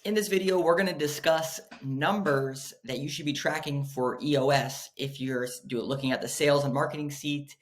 In this video, we're going to discuss numbers that you should be tracking for EOS if you're looking at the sales and marketing seat,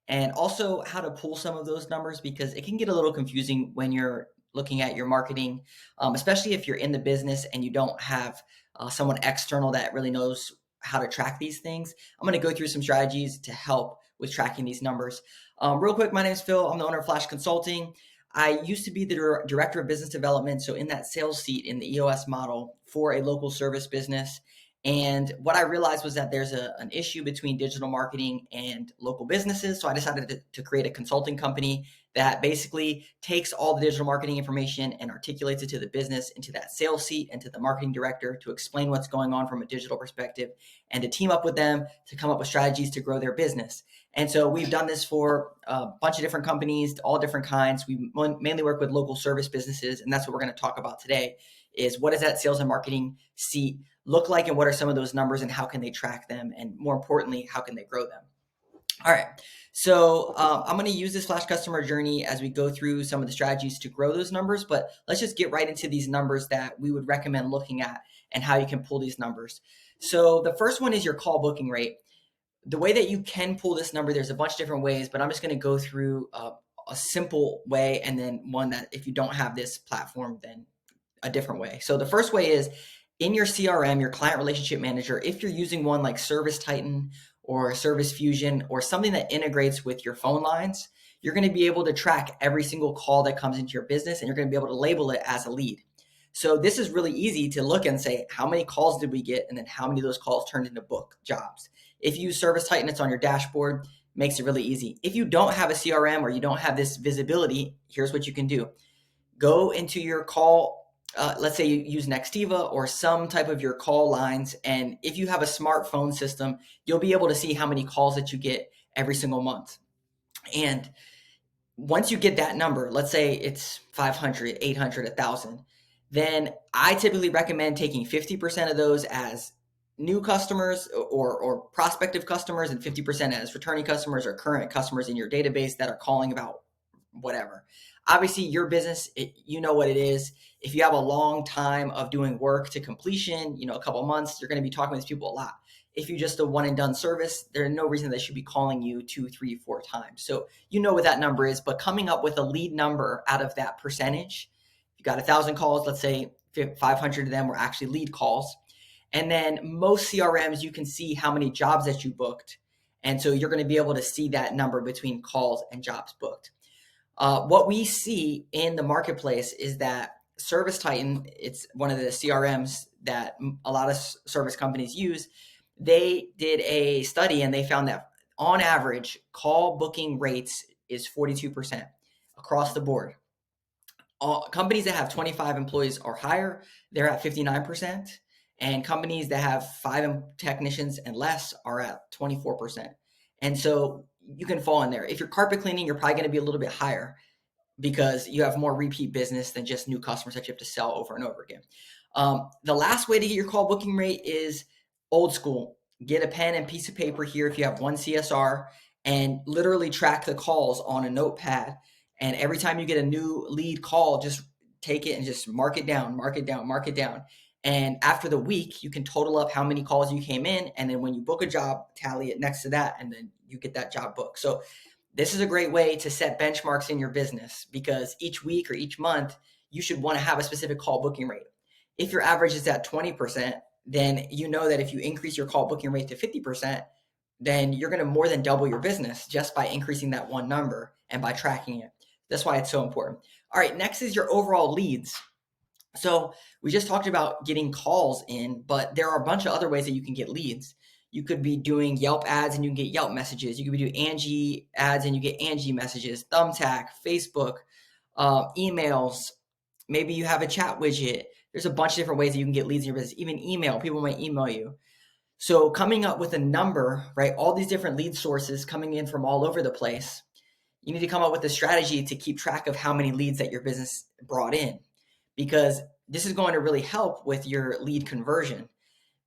and also how to pull some of those numbers because it can get a little confusing when you're looking at your marketing, especially if you're in the business and you don't have someone external that really knows how to track these things. I'm going to go through some strategies to help with tracking these numbers. Real quick, my name is Phil. I'm the owner of Flash Consulting. I used to be the director of business development, so in that sales seat in the EOS model for a local service business. And what I realized was that there's an issue between digital marketing and local businesses. So I decided to create a consulting company that basically takes all the digital marketing information and articulates it to the business, into that sales seat, and to the marketing director to explain what's going on from a digital perspective and to team up with them to come up with strategies to grow their business. And so we've done this for a bunch of different companies, all different kinds. We mainly work with local service businesses, and that's what we're going to talk about today is what does that sales and marketing seat look like, and what are some of those numbers, and how can they track them, and more importantly, how can they grow them? All right, so I'm going to use this Flash customer journey as we go through some of the strategies to grow those numbers, but let's just get right into these numbers that we would recommend looking at and how you can pull these numbers. So the first one is your call booking rate. The way that you can pull this number, there's a bunch of different ways, but I'm just going to go through a simple way, and then one that if you don't have this platform, then a different way. So the first way is in your CRM, your client relationship manager. If you're using one like Service Titan or Service Fusion or something that integrates with your phone lines, you're going to be able to track every single call that comes into your business, and you're going to be able to label it as a lead. So this is really easy to look and say, how many calls did we get? And then how many of those calls turned into book jobs? If you use Service Titan, it's on your dashboard, makes it really easy. If you don't have a CRM or you don't have this visibility, here's what you can do. Go into your call. Let's say you use Nextiva or some type of your call lines. And if you have a smartphone system, you'll be able to see how many calls that you get every single month. And once you get that number, let's say it's 500, 800, 1,000, then I typically recommend taking 50% of those as new customers or prospective customers, and 50% as returning customers or current customers in your database that are calling about whatever. Obviously, your business, you know what it is. If you have a long time of doing work to completion, a couple of months, you're going to be talking to these people a lot. If you're just a one and done service, there's no reason they should be calling you 2, 3, 4 times. So you know what that number is, but coming up with a lead number out of that percentage, you got 1,000 calls, let's say 500 of them were actually lead calls. And then most CRMs, you can see how many jobs that you booked. And so you're going to be able to see that number between calls and jobs booked. What we see in the marketplace is that Service Titan, it's one of the CRMs that a lot of service companies use. They did a study and they found that on average, call booking rates is 42% across the board. Companies that have 25 employees or higher, they're at 59%. And companies that have 5 technicians and less are at 24%. And so you can fall in there. If you're carpet cleaning, you're probably going to be a little bit higher because you have more repeat business than just new customers that you have to sell over and over again. The last way to get your call booking rate is old school. Get a pen and piece of paper here if you have one CSR and literally track the calls on a notepad. And every time you get a new lead call, just take it and just mark it down, mark it down, mark it down. And after the week, you can total up how many calls you came in. And then when you book a job, tally it next to that, and then you get that job booked. So this is a great way to set benchmarks in your business because each week or each month, you should want to have a specific call booking rate. If your average is at 20%, then you know that if you increase your call booking rate to 50%, then you're going to more than double your business just by increasing that one number and by tracking it. That's why it's so important. All right, next is your overall leads. So we just talked about getting calls in, but there are a bunch of other ways that you can get leads. You could be doing Yelp ads and you can get Yelp messages. You could be doing Angie ads and you get Angie messages, Thumbtack, Facebook, emails. Maybe you have a chat widget. There's a bunch of different ways that you can get leads in your business. Even email, people might email you. So coming up with a number, right? All these different lead sources coming in from all over the place. You need to come up with a strategy to keep track of how many leads that your business brought in, because this is going to really help with your lead conversion.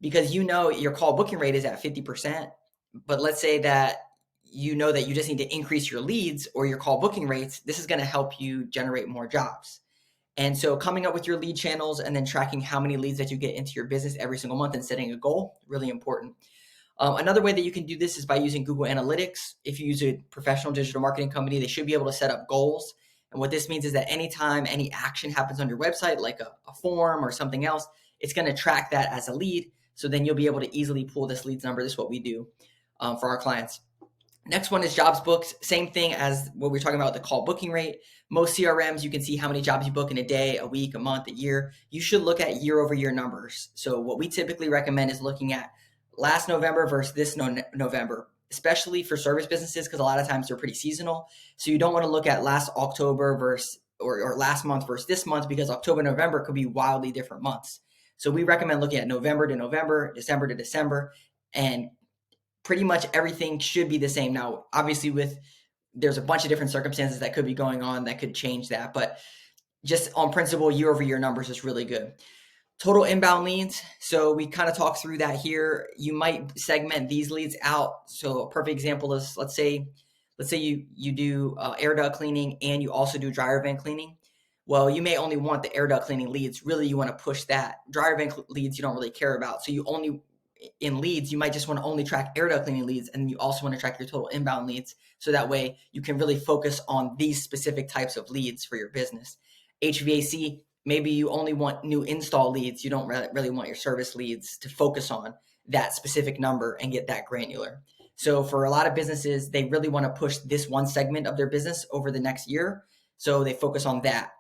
Because your call booking rate is at 50%, but let's say that you know that you just need to increase your leads or your call booking rates. This is going to help you generate more jobs. And so coming up with your lead channels and then tracking how many leads that you get into your business every single month and setting a goal, really important. Another way that you can do this is by using Google Analytics. If you use a professional digital marketing company, they should be able to set up goals. And what this means is that anytime any action happens on your website, like a form or something else, it's going to track that as a lead. So then you'll be able to easily pull this leads number. This is what we do for our clients. Next one is jobs booked. Same thing as what we're talking about, the call booking rate. Most CRMs, you can see how many jobs you book in a day, a week, a month, a year. You should look at year over year numbers. So what we typically recommend is looking at last November versus this November, especially for service businesses, because a lot of times they're pretty seasonal. So you don't want to look at last October versus or last month versus this month, because October, November could be wildly different months. So we recommend looking at November to November, December to December, and pretty much everything should be the same. Now, obviously there's a bunch of different circumstances that could be going on that could change that, but just on principle, year over year numbers is really good. Total inbound leads. So we kind of talked through that here. You might segment these leads out. So a perfect example is, let's say you do air duct cleaning and you also do dryer vent cleaning. Well, you may only want the air duct cleaning leads. Really, you want to push that. Dryer vent leads you don't really care about. So in leads, you might just want to only track air duct cleaning leads, and you also want to track your total inbound leads. So that way you can really focus on these specific types of leads for your business. HVAC, maybe you only want new install leads. You don't really want your service leads to focus on that specific number and get that granular. So for a lot of businesses, they really want to push this one segment of their business over the next year. So they focus on that.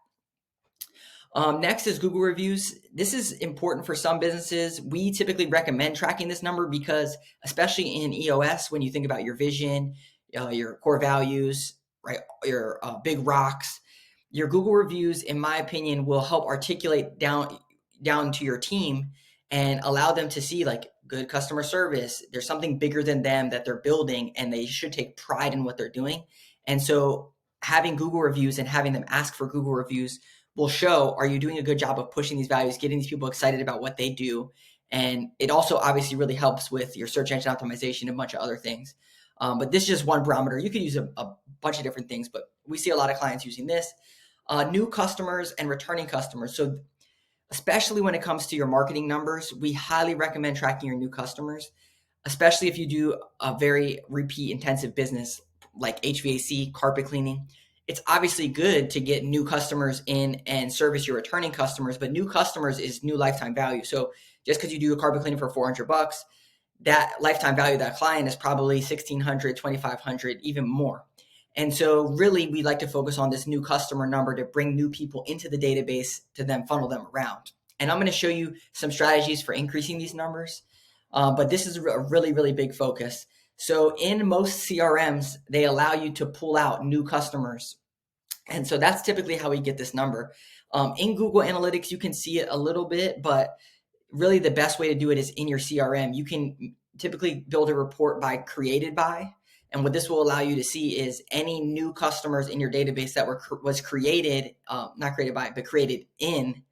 Next is Google reviews. This is important for some businesses. We typically recommend tracking this number because, especially in EOS, when you think about your vision, your core values, right, your big rocks, your Google reviews, in my opinion, will help articulate down to your team and allow them to see like good customer service. There's something bigger than them that they're building, and they should take pride in what they're doing. And so having Google reviews and having them ask for Google reviews will show, are you doing a good job of pushing these values, getting these people excited about what they do? And it also obviously really helps with your search engine optimization and a bunch of other things. But this is just one barometer. You could use a bunch of different things, but we see a lot of clients using this. New customers and returning customers. So especially when it comes to your marketing numbers, we highly recommend tracking your new customers, especially if you do a very repeat intensive business like HVAC, carpet cleaning. It's obviously good to get new customers in and service your returning customers, but new customers is new lifetime value. So just because you do a carpet cleaning for $400, that lifetime value of that client is probably $1,600, $2,500, even more. And so really we like to focus on this new customer number to bring new people into the database to then funnel them around. And I'm going to show you some strategies for increasing these numbers. But this is a really, really big focus. So in most CRMs, they allow you to pull out new customers. And so that's typically how we get this number. In Google Analytics, you can see it a little bit, but really the best way to do it is in your CRM. You can typically build a report by created by. And what this will allow you to see is any new customers in your database that was created, not created by, but created in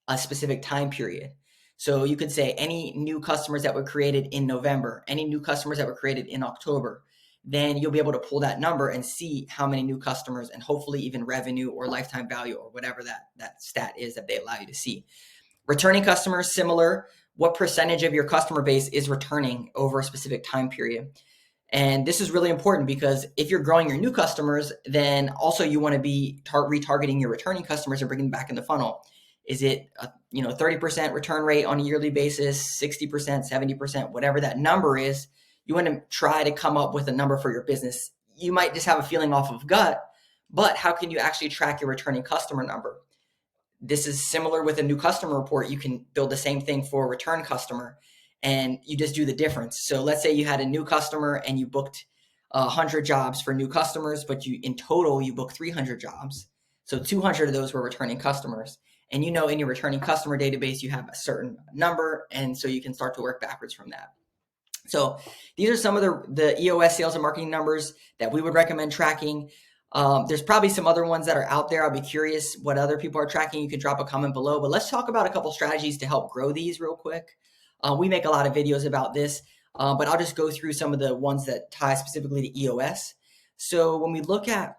a specific time period. So you could say any new customers that were created in November, any new customers that were created in October, then you'll be able to pull that number and see how many new customers and hopefully even revenue or lifetime value or whatever that stat is that they allow you to see. Returning customers, similar. What percentage of your customer base is returning over a specific time period? And this is really important because if you're growing your new customers, then also you want to be retargeting your returning customers and bringing them back in the funnel. Is it 30% return rate on a yearly basis, 60%, 70%, whatever that number is? You want to try to come up with a number for your business. You might just have a feeling off of gut, but how can you actually track your returning customer number? This is similar with a new customer report. You can build the same thing for a return customer, and you just do the difference. So let's say you had a new customer and you booked 100 jobs for new customers, but in total you booked 300 jobs. So 200 of those were returning customers. And in your returning customer database, you have a certain number, and so you can start to work backwards from that. So these are some of the EOS sales and marketing numbers that we would recommend tracking. There's probably some other ones that are out there. I'll be curious what other people are tracking. You can drop a comment below, but let's talk about a couple strategies to help grow these real quick. We make a lot of videos about this, but I'll just go through some of the ones that tie specifically to EOS. So when we look at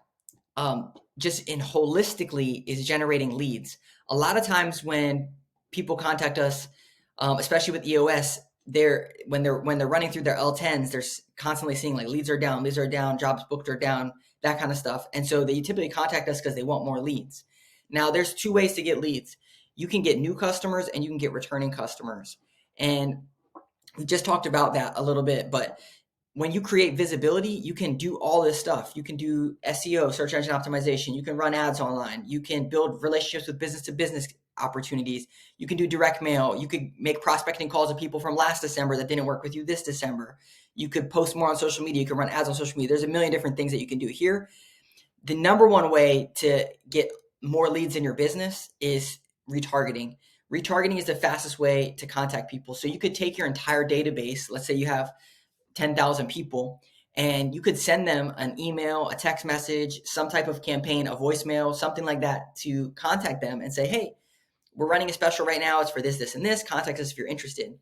just in holistically is generating leads. A lot of times when people contact us, especially with EOS, when they're running through their L10s, they're constantly seeing like leads are down, jobs booked are down, that kind of stuff. And so they typically contact us because they want more leads. Now, there's two ways to get leads. You can get new customers and you can get returning customers. And we just talked about that a little bit, but when you create visibility, you can do all this stuff. You can do SEO, search engine optimization. You can run ads online. You can build relationships with business to business opportunities. You can do direct mail. You could make prospecting calls to people from last December that didn't work with you this December. You could post more on social media. You can run ads on social media. There's a million different things that you can do here. The number one way to get more leads in your business is retargeting. Retargeting is the fastest way to contact people. So you could take your entire database. Let's say you have 10,000 people, and you could send them an email, a text message, some type of campaign, a voicemail, something like that to contact them and say, hey, we're running a special right now. It's for this, this, and this. Contact us if you're interested.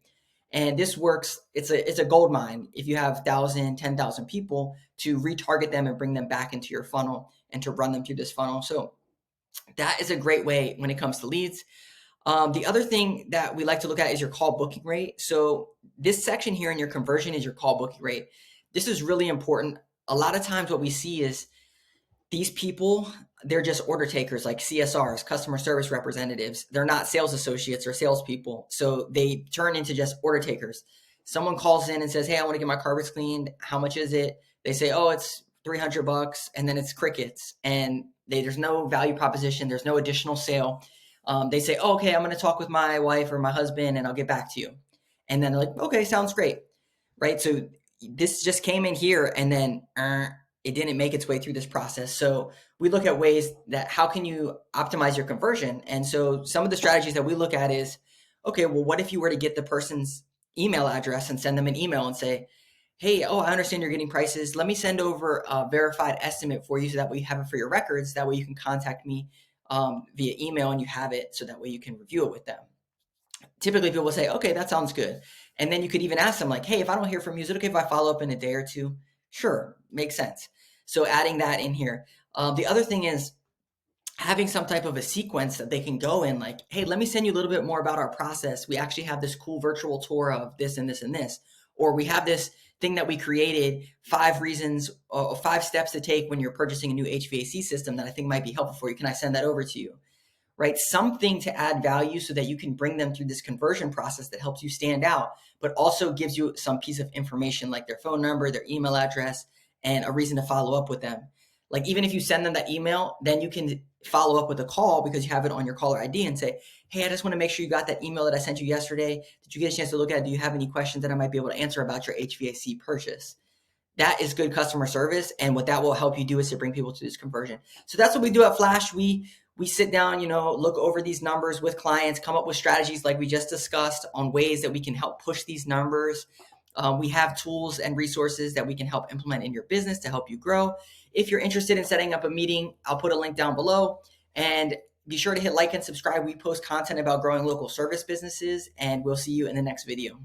And this works. It's a gold mine if you have 1,000, 10,000 people to retarget them and bring them back into your funnel and to run them through this funnel. So that is a great way when it comes to leads. The other thing that we like to look at is your call booking rate. So this section here in your conversion is your call booking rate. This is really important. A lot of times what we see is these people, they're just order takers, like CSRs, customer service representatives. They're not sales associates or salespeople. So they turn into just order takers. Someone calls in and says, hey, I want to get my carpets cleaned. How much is it? They say, oh, it's $300. And then it's crickets. And there's no value proposition. There's no additional sale. They say, oh, okay, I'm going to talk with my wife or my husband and I'll get back to you. And then they're like, okay, sounds great. Right. So this just came in here and then it didn't make its way through this process. So we look at ways that how can you optimize your conversion? And so some of the strategies that we look at is, okay, well, what if you were to get the person's email address and send them an email and say, hey, oh, I understand you're getting prices. Let me send over a verified estimate for you so that way you have it for your records. That way you can contact me via email and you have it so that way you can review it with them. Typically people will say, okay, that sounds good. And then you could even ask them like, hey, if I don't hear from you, is it okay if I follow up in a day or two? Sure, makes sense. So adding that in here. The other thing is having some type of a sequence that they can go in like, hey, let me send you a little bit more about our process. We actually have this cool virtual tour of this and this and this. Or we have this thing that we created, 5 reasons, 5 steps to take when you're purchasing a new HVAC system that I think might be helpful for you. Can I send that over to you? Right? Something to add value so that you can bring them through this conversion process that helps you stand out, but also gives you some piece of information like their phone number, their email address, and a reason to follow up with them. Like even if you send them that email, then you can follow up with a call because you have it on your caller ID and say, hey, I just want to make sure you got that email that I sent you yesterday. Did you get a chance to look at it? Do you have any questions that I might be able to answer about your HVAC purchase? That is good customer service. And what that will help you do is to bring people to this conversion. So that's what we do at Flash. We sit down, look over these numbers with clients, come up with strategies like we just discussed on ways that we can help push these numbers. We have tools and resources that we can help implement in your business to help you grow. If you're interested in setting up a meeting, I'll put a link down below. And be sure to hit like and subscribe. We post content about growing local service businesses, and we'll see you in the next video.